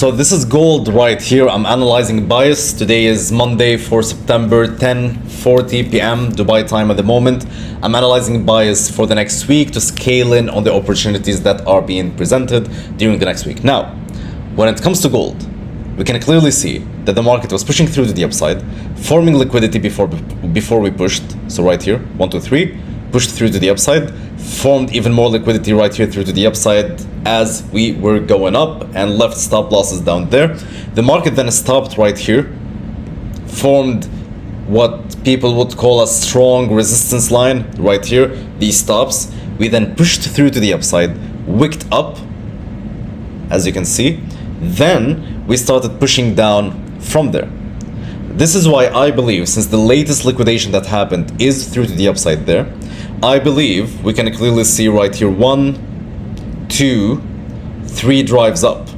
So this is gold right here. I'm analyzing bias. Today is Monday for September 10:40 p.m. Dubai time at the moment. I'm analyzing bias for the next week to scale in on the opportunities that are being presented during the next week. Now, when it comes to gold, we can clearly see that the market was pushing through to the upside, forming liquidity before we pushed. So right here, 1, 2, 3, pushed through to the upside, formed even more liquidity right here through to the upside as we were going up and left stop losses down there. The market then stopped right here, formed what people would call a strong resistance line right here, these stops. We then pushed through to the upside, wicked up, as you can see. Then we started pushing down from there. This is why I believe, since the latest liquidation that happened is through to the upside there, I believe we can clearly see right here 1, 2, 3 drives up.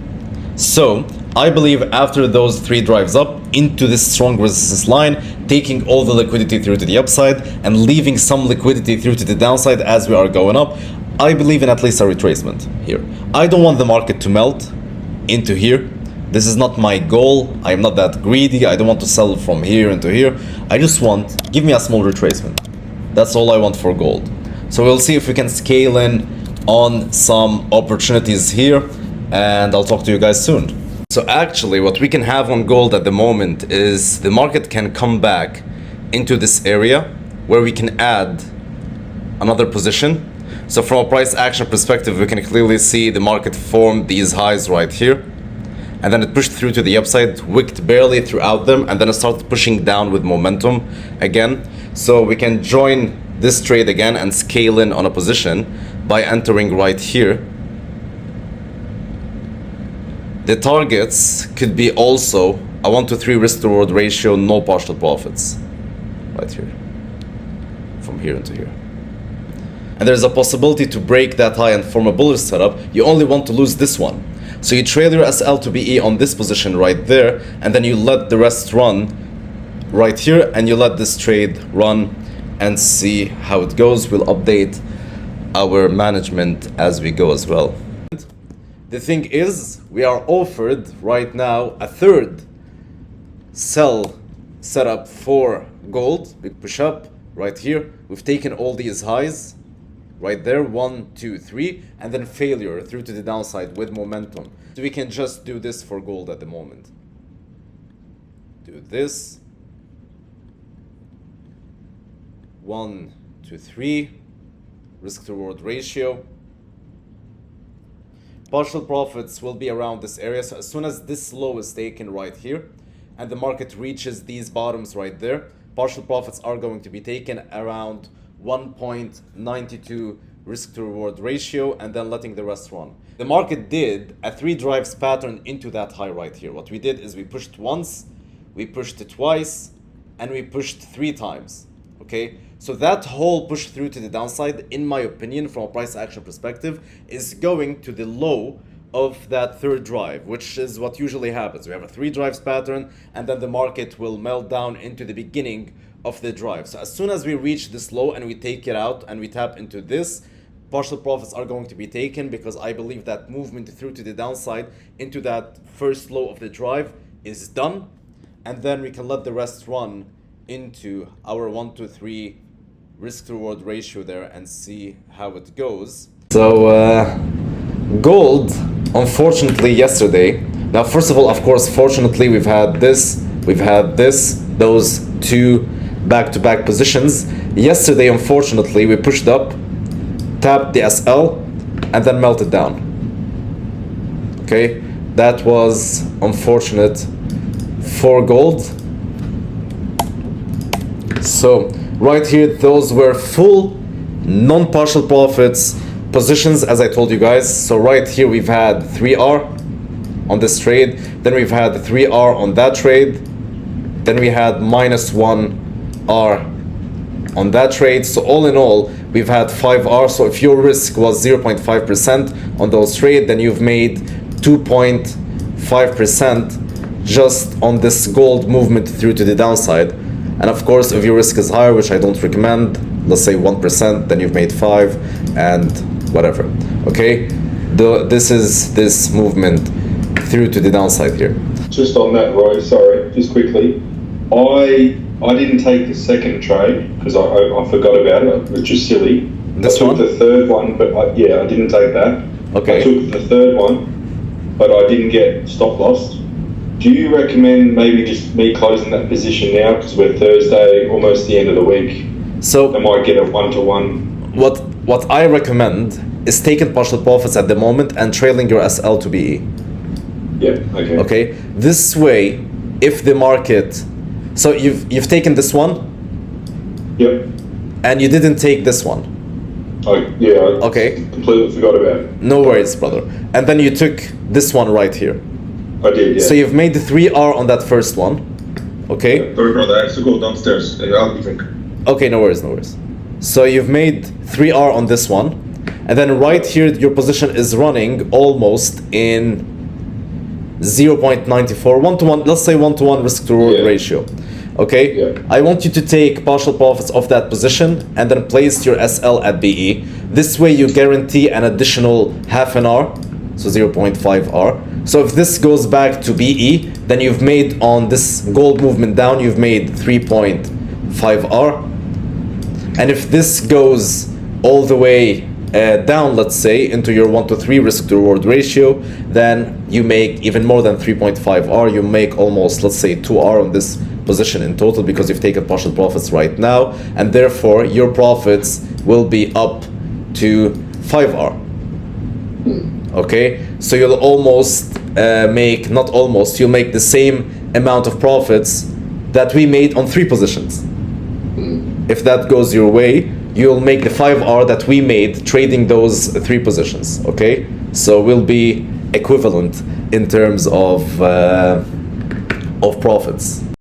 So I believe after those 3 drives up into this strong resistance line, taking all the liquidity through to the upside and leaving some liquidity through to the downside as we are going up, I believe in at least a retracement here. I don't want the market to melt into here. This is not my goal. I'm not that greedy. I don't want to sell from here into here. I just want, give me a small retracement. That's all I want for gold. So we'll see if we can scale in on some opportunities here, and I'll talk to you guys soon. So actually what we can have on gold at the moment is the market can come back into this area where we can add another position. So from a price action perspective, we can clearly see the market form these highs right here, and then it pushed through to the upside, wicked barely throughout them, and then it started pushing down with momentum again. So we can join this trade again and scale in on a position by entering right here. The targets could be also a 1 to 3 risk to reward ratio, no partial profits, right here, from here into here. And there's a possibility to break that high and form a bullish setup. You only want to lose this one. So you trail your SL to BE on this position right there, and then you let the rest run right here, and you let this trade run and see how it goes. We'll update our management as we go as well. The thing is, we are offered right now a third sell setup for gold. Big push up right here. We've taken all these highs right there, 1, 2, 3, and then failure through to the downside with momentum. So we can just do this for gold at the moment. Do this. 1, 2, 3, risk to reward ratio. Partial profits will be around this area. So as soon as this low is taken right here and the market reaches these bottoms right there, partial profits are going to be taken around 1.92 risk to reward ratio, and then letting the rest run. The market did a 3 drives pattern into that high right here. What we did is we pushed once, we pushed it twice, and we pushed 3 times. Okay, so that whole push through to the downside, in my opinion, from a price action perspective, is going to the low of that third drive, which is what usually happens. We have a 3 drives pattern, and then the market will melt down into the beginning of the drive. So as soon as we reach this low and we take it out and we tap into this, partial profits are going to be taken, because I believe that movement through to the downside into that first low of the drive is done, and then we can let the rest run into our 1 to 3 risk to reward ratio there and see how it goes. So gold, unfortunately yesterday, now first of all, of course, fortunately we've had this, those 2 back-to-back positions. Yesterday, unfortunately, we pushed up, tapped the SL, and then melted down. Okay, that was unfortunate for gold. So right here, those were full non-partial profits positions, as I told you guys. So right here, we've had 3R on this trade, then we've had 3R on that trade, then we had -1R on that trade. So all in all, we've had 5R. So if your risk was 0.5% on those trades, then you've made 2.5% just on this gold movement through to the downside. And of course, if your risk is higher, which I don't recommend, let's say 1%, then you've made 5 and whatever. Okay, this is this movement through to the downside here. Just on that, Roy, sorry, just quickly. I didn't take the second trade because I forgot about it, which is silly. This I took one? the third one, but I didn't take that. Okay. I took the third one, but I didn't get stop loss. Do you recommend maybe just me closing that position now because we're Thursday, almost the end of the week? So I might get a 1-to-1. what I recommend is taking partial profits at the moment and trailing your SL to BE. Yeah, okay. Okay, this way, if the market, so you've taken this one Yep. and you didn't take this one. I Okay. completely forgot about it. No worries, brother. And then you took this one right here. I did, yeah. So you've made the 3R on that first one. Okay. Sorry, brother, I have to go downstairs. I'll be drink. Okay, no worries, no worries. So you've made 3R on this one, and then right here your position is running almost in 0.94, 1-to-1, let's say 1-to-1 risk to reward Yeah. ratio. Okay? Yeah. I want you to take partial profits of that position and then place your SL at BE. This way you guarantee an additional half an R, so 0.5R. So if this goes back to BE, then you've made on this gold movement down, you've made 3.5R. And if this goes all the way down, let's say, into your 1-to-3 risk to reward ratio, then you make even more than 3.5R. You make almost, let's say, 2R on this position in total because you've taken partial profits right now, and therefore your profits will be up to 5R. Okay, so you'll almost make, not almost, you'll make the same amount of profits that we made on 3 positions. If that goes your way, you'll make the 5R that we made trading those 3 positions. Okay, so we'll be equivalent in terms of profits.